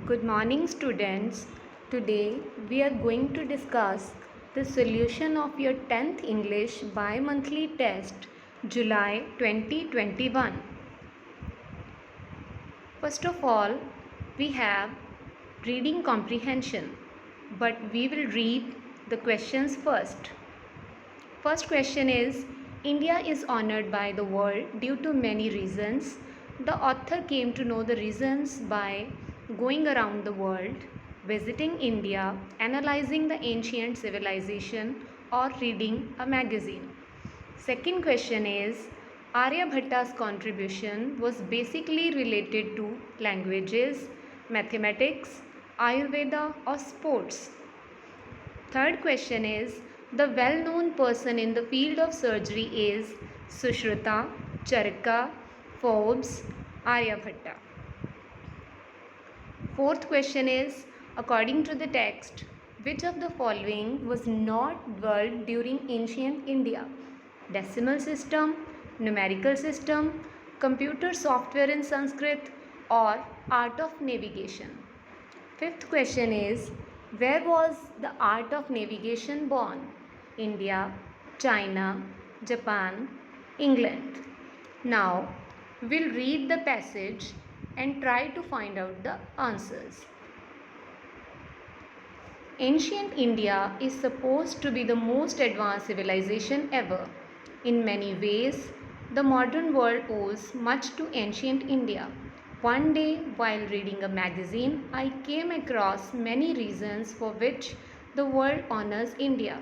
Good morning, students. Today we are going to discuss the solution of your 10th English bi-monthly test, July 2021. First of all, we have reading comprehension, but we will read the questions first. First question is, India is honored by the world due to many reasons. The author came to know the reasons by going around the world, visiting India, analyzing the ancient civilization, or reading a magazine. Second question is, Aryabhatta's contribution was basically related to languages, mathematics, Ayurveda, or sports. Third question is, the well-known person in the field of surgery is Sushruta, Charaka, Forbes, Aryabhatta. Fourth question is, according to the text, which of the following was not developed during ancient India? Decimal system, numerical system, computer software in Sanskrit, or art of navigation? Fifth question is, where was the art of navigation born? India, China, Japan, England. Now, we'll read the passage and try to find out the answers. Ancient India is supposed to be the most advanced civilization ever. In many ways, the modern world owes much to ancient India. One day, while reading a magazine, I came across many reasons for which the world honors India.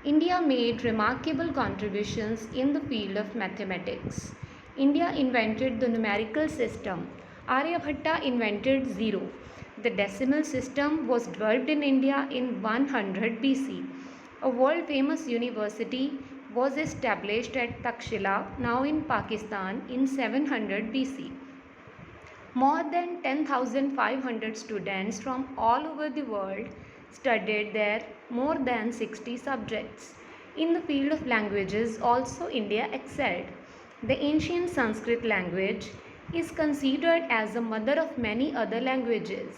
India made remarkable contributions in the field of mathematics. India invented the numerical system. Aryabhatta invented zero. The decimal system was developed in India in 100 BC. A world famous university was established at Takshila, now in Pakistan, in 700 BC. More than 10,500 students from all over the world studied there, more than 60 subjects. In the field of languages also India excelled. The ancient Sanskrit language is considered as the mother of many other languages.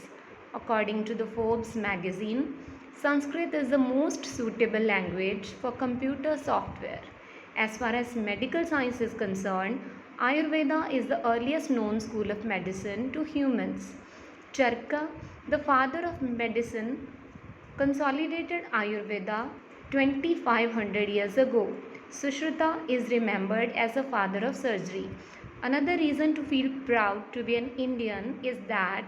According to the Forbes magazine, Sanskrit is the most suitable language for computer software. As far as medical science is concerned, Ayurveda is the earliest known school of medicine to humans. Charaka, the father of medicine, consolidated Ayurveda 2500 years ago. Sushruta is remembered as the father of surgery. Another reason to feel proud to be an Indian is that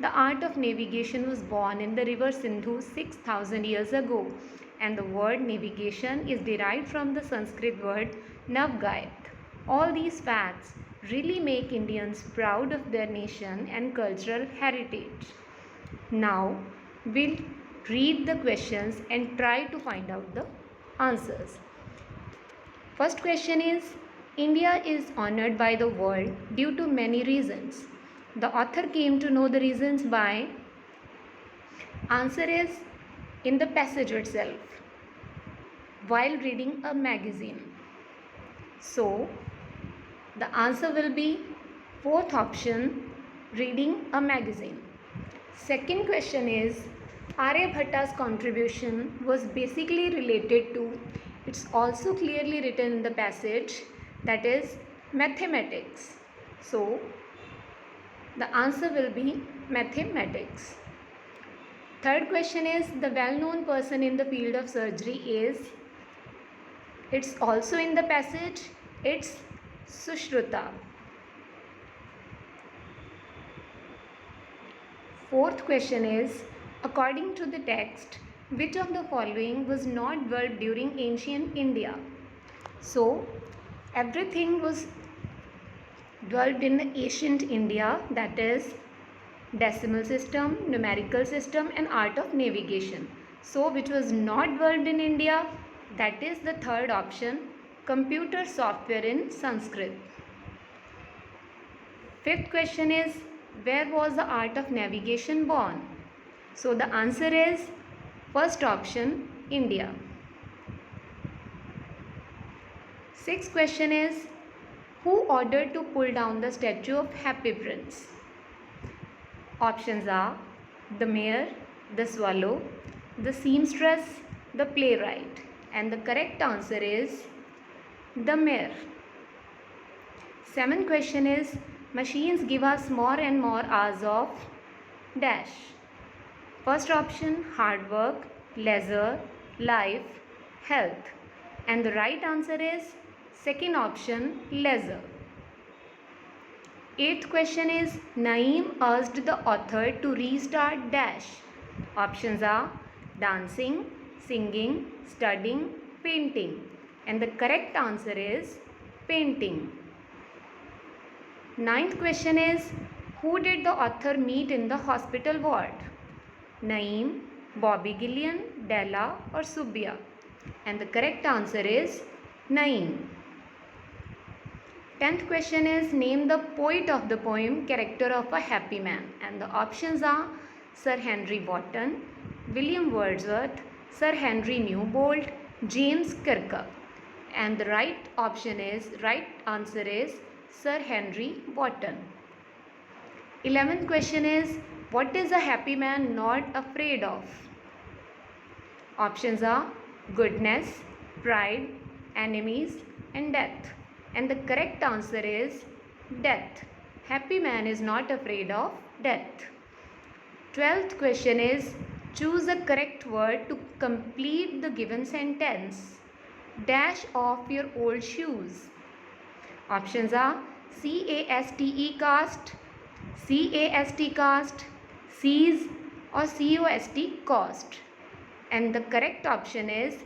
the art of navigation was born in the river Sindhu 6000 years ago, and the word navigation is derived from the Sanskrit word Navgayat. All these facts really make Indians proud of their nation and cultural heritage. Now, we'll read the questions and try to find out the answers. First question is, India is honored by the world due to many reasons. The author came to know the reasons by, answer is in the passage itself, while reading a magazine. So, the answer will be fourth option, reading a magazine. Second question is, Aryabhatta's contribution was basically related to, it's also clearly written in the passage, that is mathematics. So, the answer will be mathematics. Third question is, the well-known person in the field of surgery is, it's also in the passage, it's Sushruta. Fourth question is, according to the text, which of the following was not developed during ancient India? So, everything was developed in the ancient India, that is decimal system, numerical system, and art of navigation. So, which was not developed in India? That is the third option, computer software in Sanskrit. Fifth question is, where was the art of navigation born? So the answer is first option, India. Sixth question is, who ordered to pull down the statue of Happy Prince? Options are the mayor, the swallow, the seamstress, the playwright. And the correct answer is the mayor. 7th question is, machines give us more and more hours of dash. First option, hard work, leisure, life, health. And the right answer is second option, leisure. 8th question is, Naeem urged the author to restart dash. Options are dancing, singing, studying, painting. And the correct answer is painting. 9th question is, who did the author meet in the hospital ward? Naeem, Bobby Gillian, Della or Subbia? And the correct answer is Naeem. 10th question is, name the poet of the poem Character of a Happy Man. And the options are Sir Henry Wotton, William Wordsworth, Sir Henry Newbolt, James Kirkup. And the right answer is Sir Henry Wotton. 11th question is, what is a happy man not afraid of? Options are goodness, pride, enemies and death. And the correct answer is death. Happy man is not afraid of death. 12th question is, choose the correct word to complete the given sentence. Dash off your old shoes. Options are C-A-S-T-E cast, C-A-S-T cast, seize or C-O-S-T cost. And the correct option is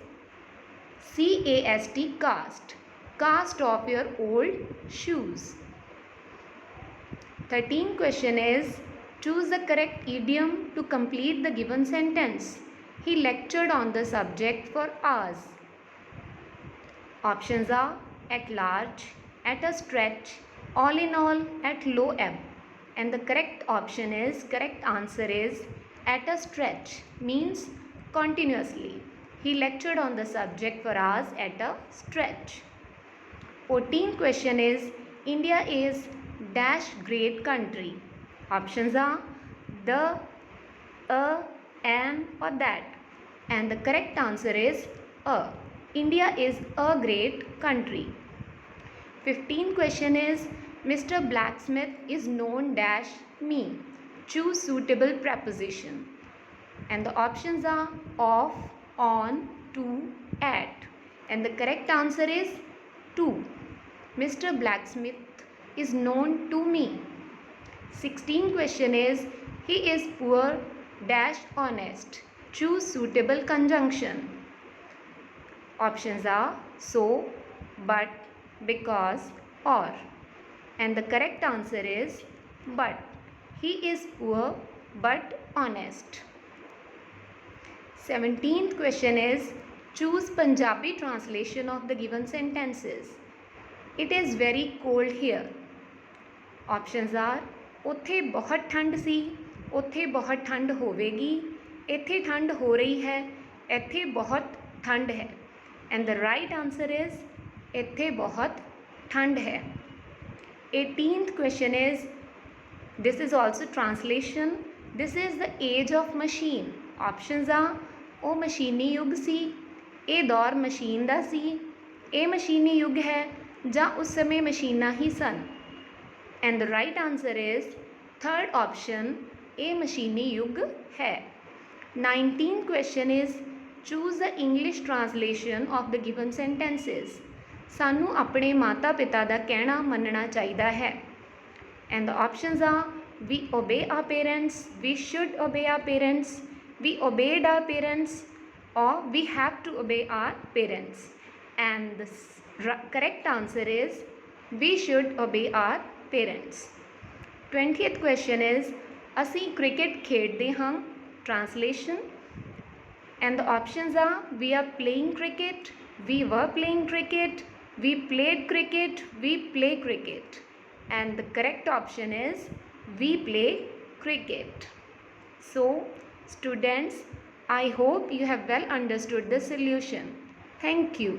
C-A-S-T cast. Cast off your old shoes. 13th question is, choose the correct idiom to complete the given sentence. He lectured on the subject for hours. Options are at large, at a stretch, all in all, at low ebb. And the correct answer is at a stretch, means continuously. He lectured on the subject for hours at a stretch. 14th question is, India is dash great country. Options are the, a, an or that. And the correct answer is a. India is a great country. 15th question is, Mr. Blacksmith is known dash me. Choose suitable preposition. And the options are of, on, to, at. And the correct answer is to. Mr. Blacksmith is known to me. 16th question is, he is poor dash honest. Choose suitable conjunction. Options are so, but, because, or. And the correct answer is but. He is poor but honest. 17th question is, choose Punjabi translation of the given sentences. It is very cold here. Options are ਉੱਥੇ बहुत ठंड सी, ਉੱਥੇ बहुत ठंड होवेगी, ਇੱਥੇ ठंड हो रही है, ਇੱਥੇ बहुत ठंड है. And the right answer is ਇੱਥੇ बहुत ठंड है. 18th question is, this is also translation. This is the age of machine. Options are ਉਹ ਮਸ਼ੀਨੀ ਯੁੱਗ ਸੀ, ਇਹ ਦੌਰ ਮਸ਼ੀਨ ਦਾ ਸੀ, ਇਹ ਮਸ਼ੀਨੀ ਯੁੱਗ ਹੈ ਜਾਂ ਉਸ ਸਮੇਂ ਮਸ਼ੀਨਾਂ ਹੀ ਸਨ. And the right answer is third option, ਇਹ ਮਸ਼ੀਨੀ ਯੁੱਗ ਹੈ. 19th question is, choose the English translation of the given sentences. ਸਾਨੂੰ ਆਪਣੇ ਮਾਤਾ ਪਿਤਾ ਦਾ ਕਹਿਣਾ ਮੰਨਣਾ ਚਾਹੀਦਾ ਹੈ. And the options are we obey our parents, we should obey our parents, we obeyed our parents, or we have to obey our parents. And the correct answer is we should obey our parents. 20th question is, ਅਸੀਂ cricket ਖੇਡਦੇ ਹਾਂ. Translation. And the options are we are playing cricket, we were playing cricket, we played cricket, we play cricket. And the correct option is we play cricket. So students, I hope you have well understood the solution. Thank you.